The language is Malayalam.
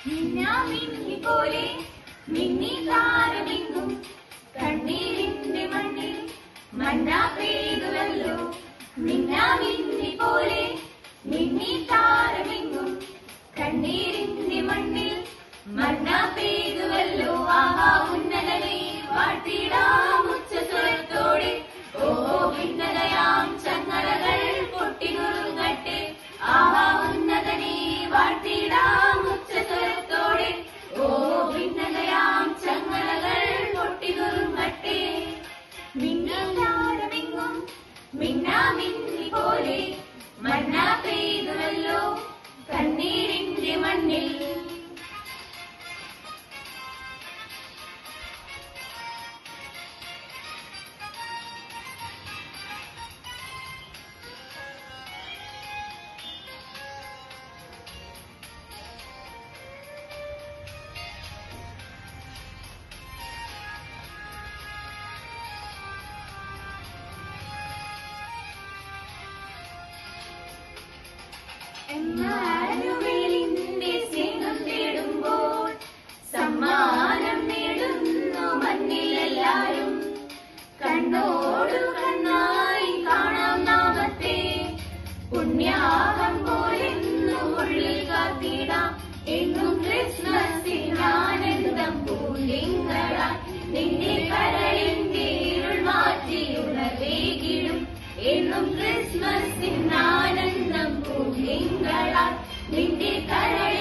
മിന്നാമിന്നി പോലെ മിന്നി താരമിങ്ങും കണ്ണീരിന്റെ മണ്ണിൽ മന്ന പെയ്തുവല്ലോ. മിന്നാമിന്നി പോലെ മിന്നി താരമിങ്ങും കണ്ണീരിന്റെ മണ്ണിൽ മന്ന പെയ്തുവല്ലോ. ആഹാ ഉന്നതനെ വാഴ്ത്തിടാം ഉച്ചസ്വരത്തോടെ. ഓഹോ ഭിന്നതയാം ചങ്ങലകൾ പൊട്ടിനുറുങ്ങട്ടെ. ആഹാ ഉന്നതനെ വാഴ്ത്തിടാം ഉച്ചസ്വരത്തോടെ. ഓഹോ ഭിന്നതയാം ചങ്ങലകൾ പൊട്ടിനുറുങ്ങട്ടെ. മിന്നാമിന്നും മിന്നാമിന്നി പോലെ മന്ന പെയ്തുവല്ലോ കണ്ണീരിന്റെ മണ്ണിൽ. എമ്മാനുവേലിന്റെ സ്നേഹം തേടുമ്പോൾ സമ്മാനം നേടുന്നു മണ്ണിലെല്ലാരും. കണ്ണോടു കണ്ണായി കാണാം നാമത്തെ പുണ്യാഹം പോലെന്നു ഉള്ളിൽ കാത്തിടാം. എന്നും ക്രിസ്മസിനാനന്ദം പൂലിങ്ങളായി നിന്റെ കരളിന്റെ ഇരുൾ മാറ്റി ഉണർവേകിടും. എന്നും ക്രിസ്മസിനാനന്ദം പൂലിങ്ങളായി നിന്റെ കരൾ